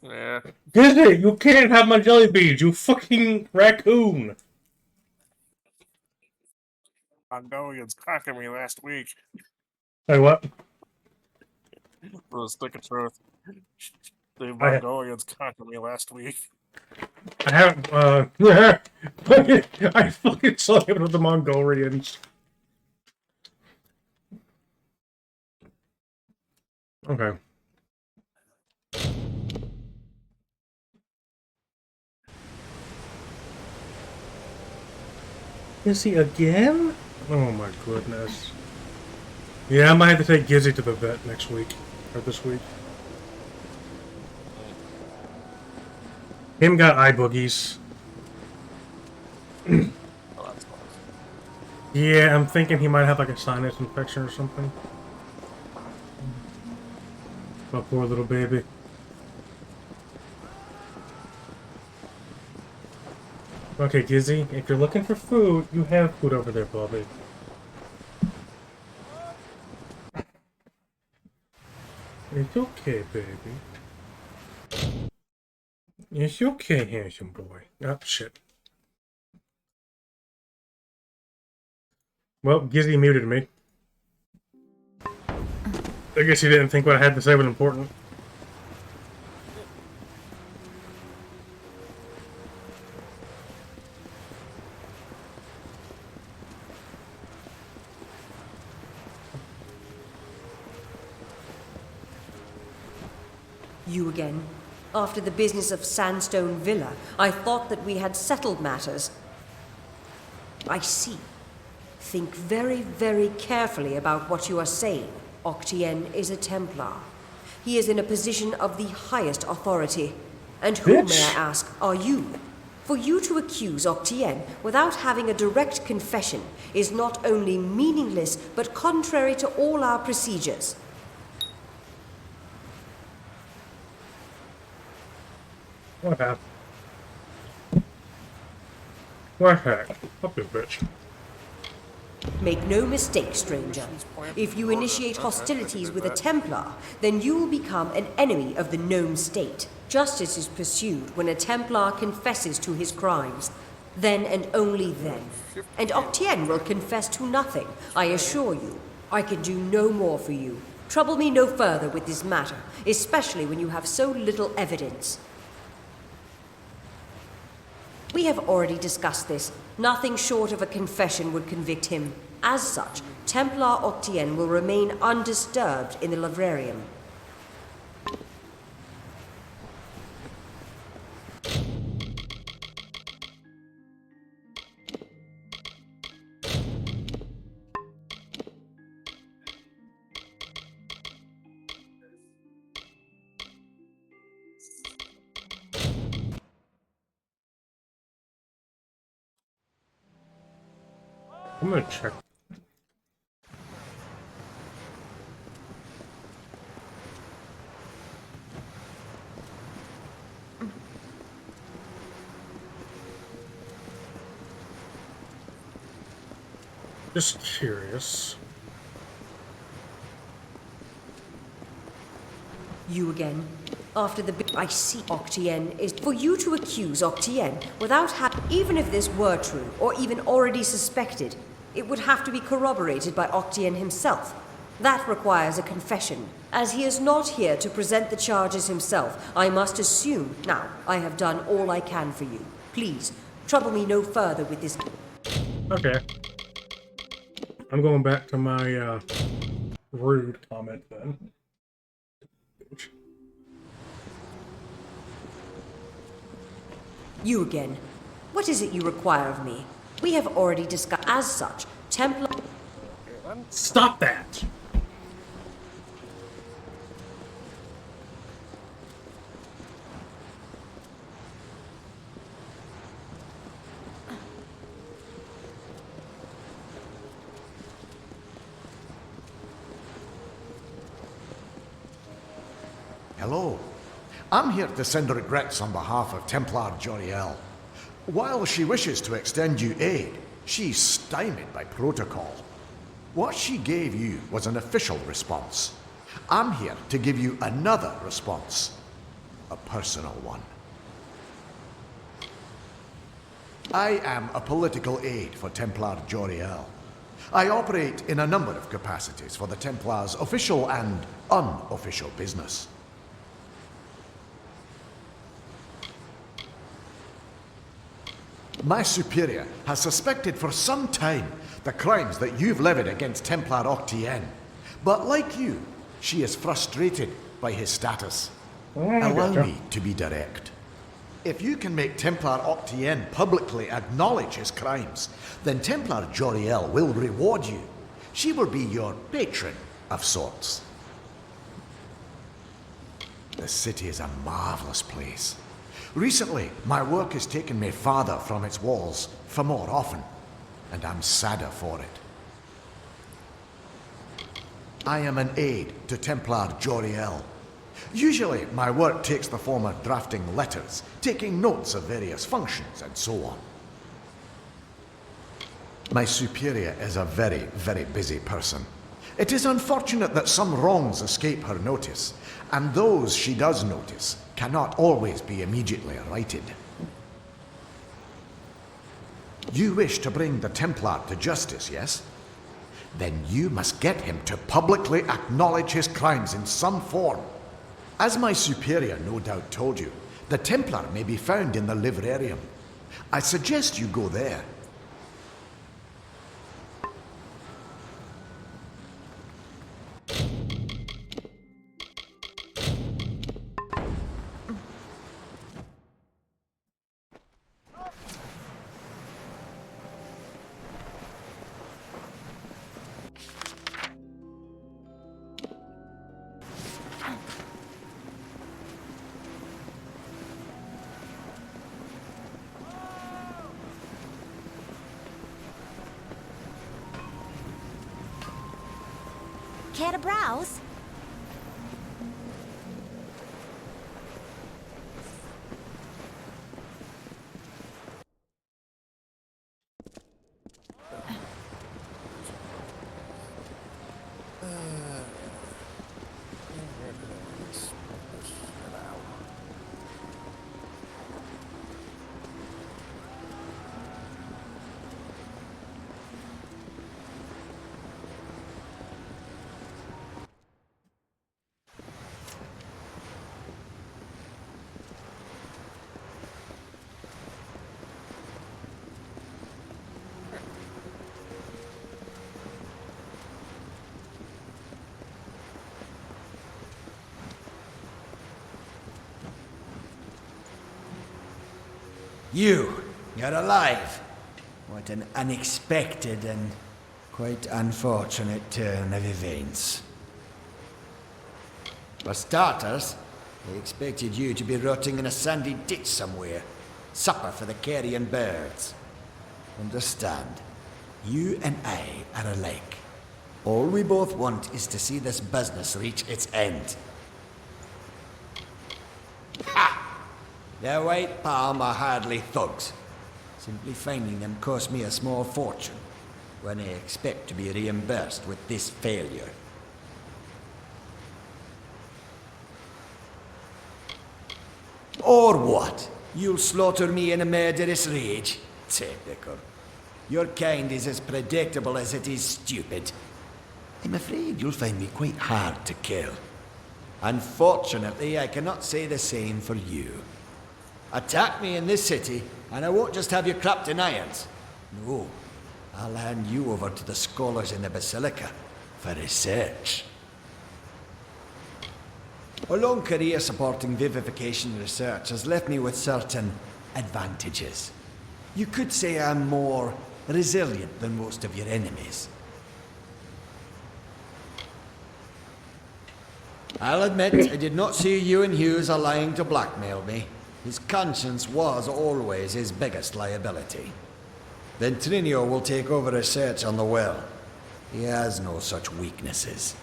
Yeah. Disney, you can't have my jelly beans, you fucking raccoon! Mongolians conquered me last week. Hey, what? For the stick of truth. The I Mongolians conquered me last week. haven't, I fucking saw him with the Mongolians. Okay. Is he again? Oh my goodness. Yeah, I might have to take Gizzy to the vet next week. Or this week. Him got eye boogies. Oh, that's fine. Yeah, I'm thinking he might have like a sinus infection or something. My poor little baby. Okay, Gizzy, if you're looking for food, you have food over there, Bobby. It's okay, baby. It's okay, handsome boy. Oh, shit. Well, Gizzy muted me. I guess he didn't think what I had to say was important. You again? After the business of Sandstone Villa, I thought that we had settled matters. I see. Think very, very carefully about what you are saying. Octien is a Templar. He is in a position of the highest authority. And who, may I ask, are you? For you to accuse Octien without having a direct confession is not only meaningless, but contrary to all our procedures. What happened? What heck? Up you, bitch. Make no mistake, stranger. If you initiate hostilities with a Templar, then you will become an enemy of the gnome state. Justice is pursued when a Templar confesses to his crimes. Then and only then. And Octien will confess to nothing, I assure you. I can do no more for you. Trouble me no further with this matter, especially when you have so little evidence. We have already discussed this. Nothing short of a confession would convict him. As such, Templar Octien will remain undisturbed in the Librarium. I'm gonna check. Just curious. You again? After the I see Octien is for you to accuse Octien without even if this were true or even already suspected, it would have to be corroborated by Octien himself. That requires a confession. As he is not here to present the charges himself, I must assume. Now, I have done all I can for you. Please, trouble me no further with this. Okay. I'm going back to my, rude comment then. You again. What is it you require of me? We have already discussed. As such, Templar. Stop that! Hello. I'm here to send regrets on behalf of Templar Joriel. While she wishes to extend you aid, she's stymied by protocol. What she gave you was an official response. I'm here to give you another response. a personal one. I am a political aide for Templar Joriel. I operate in a number of capacities for the Templars' official and unofficial business. My superior has suspected for some time the crimes that you've levied against Templar Octienne. But like you, she is frustrated by his status. Allow me to be direct. If you can make Templar Octienne publicly acknowledge his crimes, then Templar Joriel will reward you. She will be your patron of sorts. The city is a marvelous place. Recently, my work has taken me farther from its walls for more often, and I'm sadder for it. I am an aide to Templar Joriel. Usually, my work takes the form of drafting letters, taking notes of various functions, and so on. My superior is a very, very busy person. It is unfortunate that some wrongs escape her notice, and those she does notice cannot always be immediately righted. You wish to bring the Templar to justice, yes? Then you must get him to publicly acknowledge his crimes in some form. As my superior no doubt told you, the Templar may be found in the livrarium. I suggest you go there. Care to browse? You're alive. What an unexpected and quite unfortunate turn of events. For starters, they expected you to be rotting in a sandy ditch somewhere. Supper for the carrion birds. Understand, you and I are alike. All we both want is to see this business reach its end. Ha! The White Palm are hardly thugs. Simply finding them cost me a small fortune, when I expect to be reimbursed with this failure. Or what? You'll slaughter me in a murderous rage? Typical. Your kind is as predictable as it is stupid. I'm afraid you'll find me quite hard to kill. Unfortunately, I cannot say the same for you. Attack me in this city, and I won't just have you clapped in irons. No, I'll hand you over to the scholars in the Basilica for research. A long career supporting vivification research has left me with certain advantages. You could say I'm more resilient than most of your enemies. I'll admit I did not see Ewan Hughes lying to blackmail me. His conscience was always his biggest liability. Ventrinio will take over research on the well. He has no such weaknesses.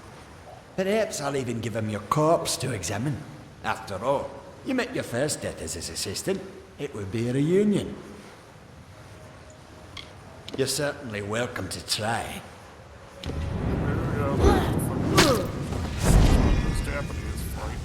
Perhaps I'll even give him your corpse to examine. After all, you met your first death as his assistant. It would be a reunion. You're certainly welcome to try. This Japanese fight.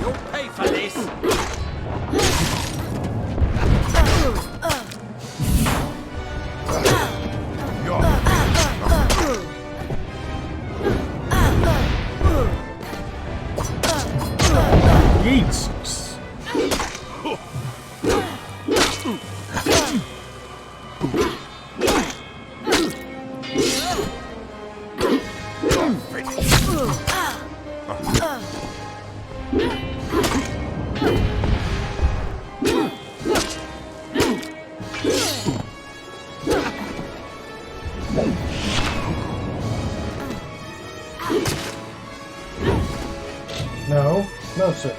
You'll pay for this! Jesus. No, no, sir.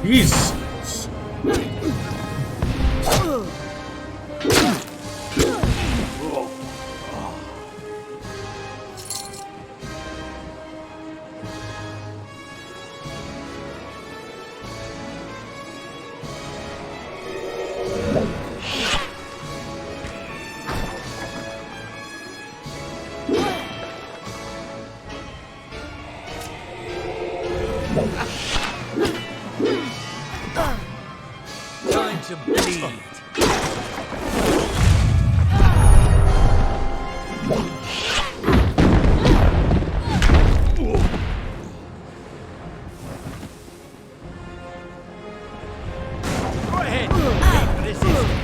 Jesus. Time to bleed. Go ahead. Keep resisting.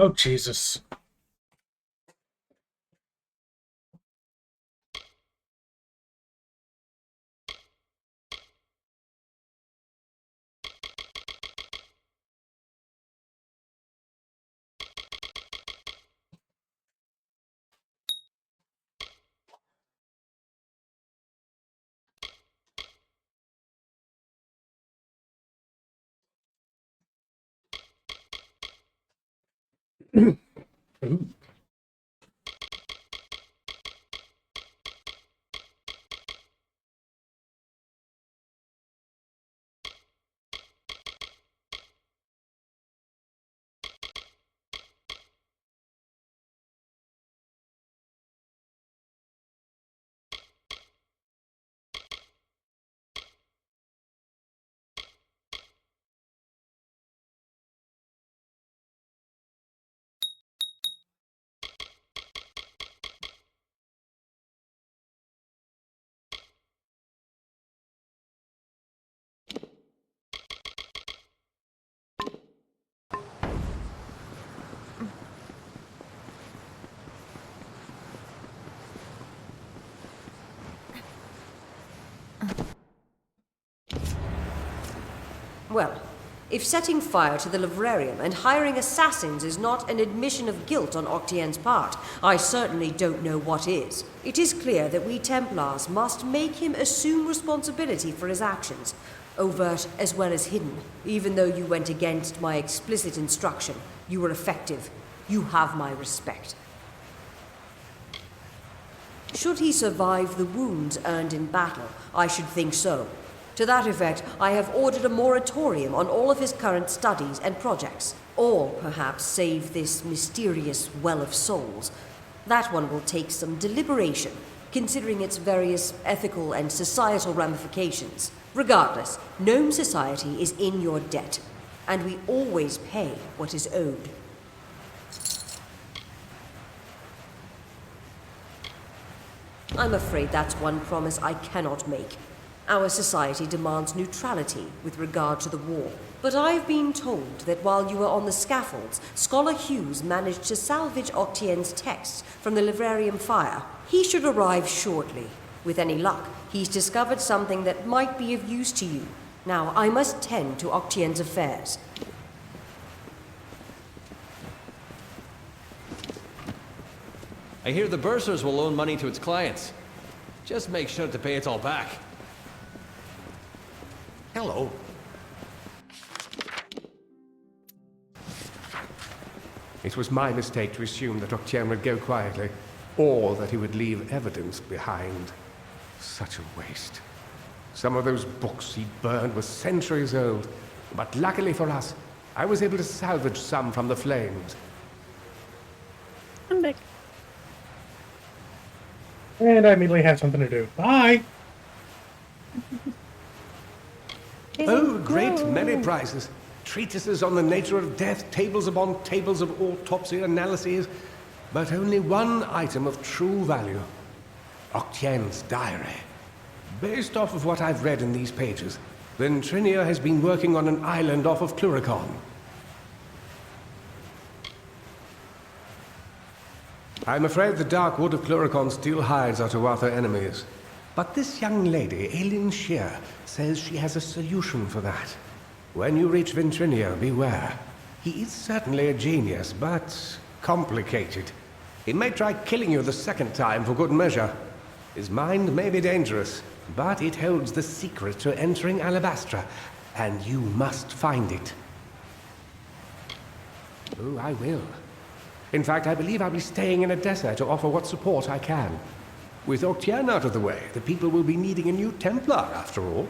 Oh, Jesus. Ooh. Well, if setting fire to the livrarium and hiring assassins is not an admission of guilt on Octien's part, I certainly don't know what is. It is clear that we Templars must make him assume responsibility for his actions, overt as well as hidden. Even though you went against my explicit instruction, you were effective. You have my respect. Should he survive the wounds earned in battle, I should think so. To that effect, I have ordered a moratorium on all of his current studies and projects. Or, perhaps, save this mysterious well of souls. That one will take some deliberation, considering its various ethical and societal ramifications. Regardless, Gnome society is in your debt, and we always pay what is owed. I'm afraid that's one promise I cannot make. Our society demands neutrality with regard to the war. But I've been told that while you were on the scaffolds, Scholar Hughes managed to salvage Octien's texts from the livrarium fire. He should arrive shortly. With any luck, he's discovered something that might be of use to you. Now, I must tend to Octien's affairs. I hear the bursars will loan money to its clients. Just make sure to pay it all back. Hello. It was my mistake to assume that Octien would go quietly, or that he would leave evidence behind. Such a waste. Some of those books he burned were centuries old, but luckily for us, I was able to salvage some from the flames. And I immediately have something to do. Bye! Oh, great many prizes. Treatises on the nature of death, tables upon tables of autopsy analyses, but only one item of true value. Octien's diary. Based off of what I've read in these pages, Ventrinia has been working on an island off of Cluricon. I'm afraid the dark wood of Cluricon still hides our Tuatha enemies. But this young lady, Aileen Shear, says she has a solution for that. When you reach Ventrinia, beware. He is certainly a genius, but complicated. He may try killing you the second time for good measure. His mind may be dangerous, but it holds the secret to entering Alabastra, and you must find it. Oh, I will. In fact, I believe I'll be staying in Edessa to offer what support I can. With Octien out of the way, the people will be needing a new Templar, after all.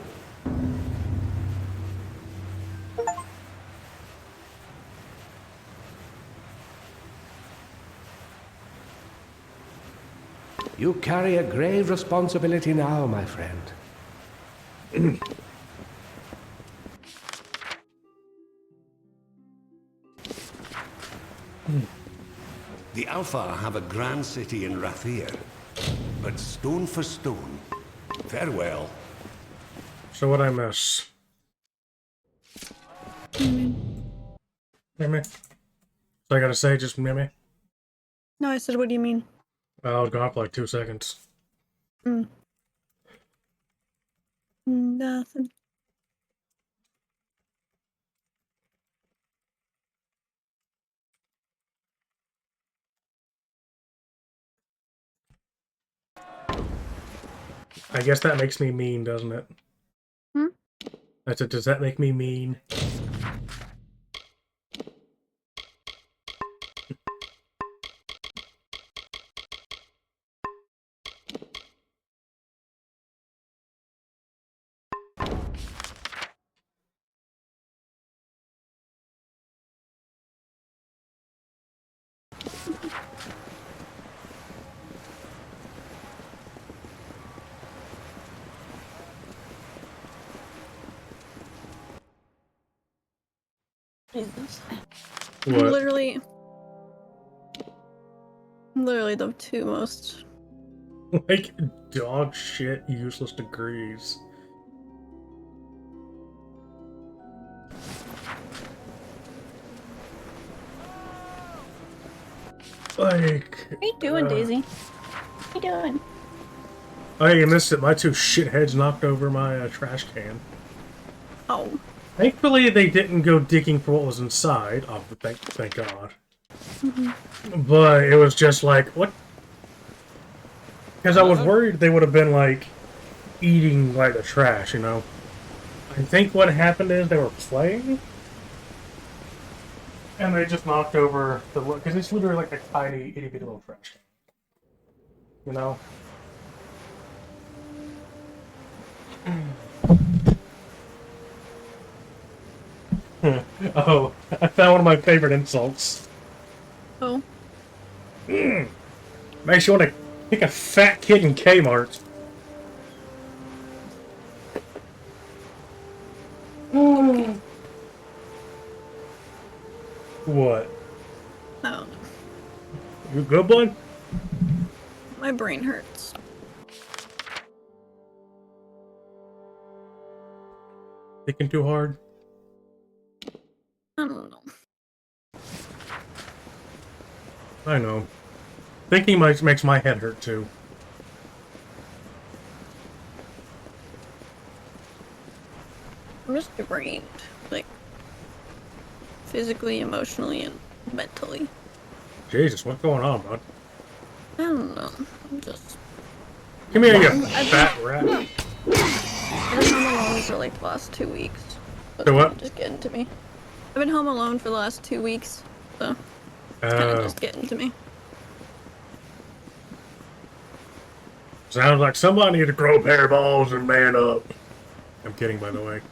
You carry a grave responsibility now, my friend. The Alpha have a grand city in Rathir, but stone for stone. Farewell. So what I miss? Hear me? So I gotta say, just Mimi. No, I said, what do you mean? I was gone for like 2 seconds. Nothing. I guess that makes me mean, doesn't it? I said, does that make me mean? Jesus. What? Literally the two most. Like, dog shit, useless degrees. Like... What are you doing, Daisy? What are you doing? Oh, yeah, you missed it. My two shitheads knocked over my trash can. Oh. Thankfully, they didn't go digging for what was inside. Oh, thank God. But it was just like, what? Because I was worried they would have been, like, eating, like, the trash, you know? I think what happened is they were playing, and they just knocked over the... Because it's literally like a tiny, itty-bitty little trash can. You know? Oh, I found one of my favorite insults. Oh. Makes you want to kick a fat kid in Kmart. What? I don't know. You good, bud? My brain hurts. Thinking too hard? I don't know. I know. Thinking makes my head hurt too. I'm just drained. Like, physically, emotionally, and mentally. Jesus, what's going on, bud? I don't know. I'm just... Come here, you fat rat. I've been home alone for like the last 2 weeks. So what? Just getting to me. I've been home alone for the last 2 weeks, so it's kind of just getting to me. Sounds like somebody need to grow a pair of balls and man up. I'm kidding, by the way.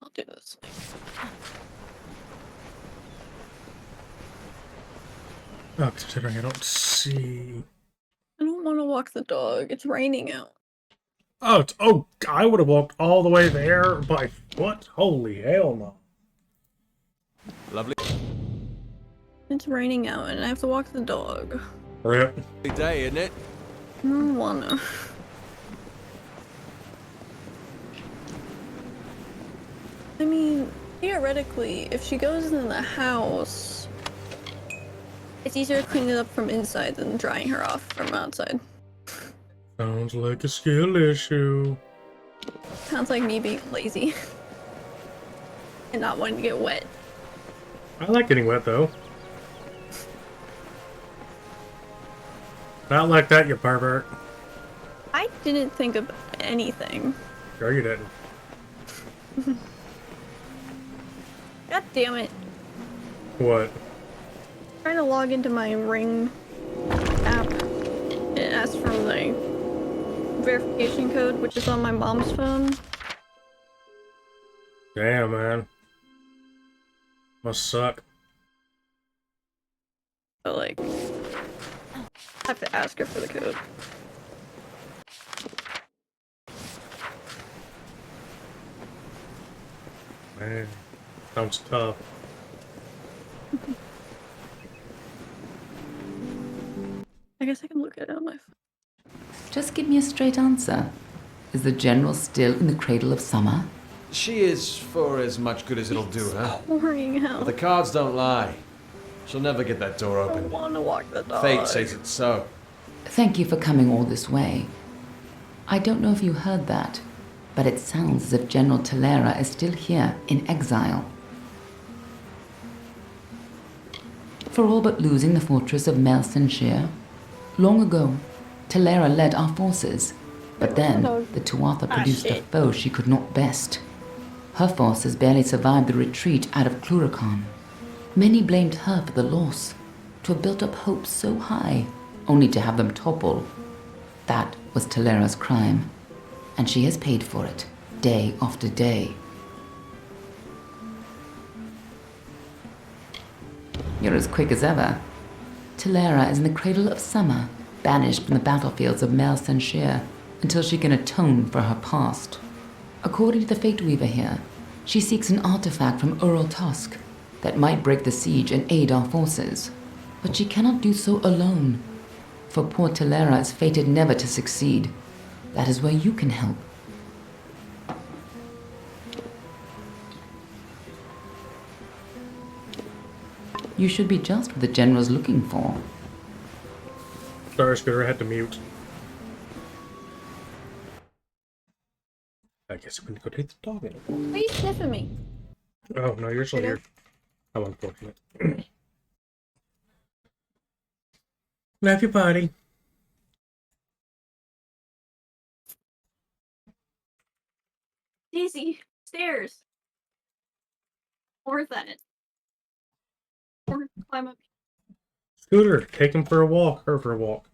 I'll do this. Oh, considering I don't see... I don't want to walk the dog. It's raining out. Oh, I would have walked all the way there by foot? Holy hell no. Lovely It's raining out and I have to walk the dog. Rip. day, isn't it? I don't wanna. I mean, theoretically, if she goes in the house, it's easier to clean it up from inside than drying her off from outside. Sounds like a skill issue. Sounds like me being lazy. And not wanting to get wet. I like getting wet, though. Not like that, you pervert. I didn't think of anything. Sure you didn't. God damn it. What? Trying to log into my Ring app. It asks for the verification code, which is on my mom's phone. Damn, man. Must suck. So, like, I have to ask her for the code. Man, sounds tough. guess I can look at it on my phone. Just give me a straight answer. Is the General still in the cradle of summer? She is for as much good as it'll do her. Pouring out. But the cards don't lie. She'll never get that door I open. want to walk the dog. Fate says it's so. Thank you for coming all this way. I don't know if you heard that, but it sounds as if General Talera is still here in exile. For all but losing the fortress of Melsenshire. Long ago, Talera led our forces, but then the Tuatha produced a foe she could not best. Her forces barely survived the retreat out of Cluracan. Many blamed her for the loss, to have built up hopes so high, only to have them topple. That was Talera's crime, and she has paid for it, day after day. You're as quick as ever. Talera is in the cradle of summer, banished from the battlefields of Melsenshire until she can atone for her past. According to the Fate Weaver here, she seeks an artifact from Ural Tusk that might break the siege and aid our forces. But she cannot do so alone, for poor Talera is fated never to succeed. That is where you can help. You should be just what the General's looking for. Sorry, Scooter, I had to mute. I guess I'm gonna go take the dog in. Why are you sniffing me? Oh, no, you're still here. How unfortunate. Love you, buddy. Daisy, stairs. Or that. Or climb up. Scooter, take him for a walk. Her for a walk.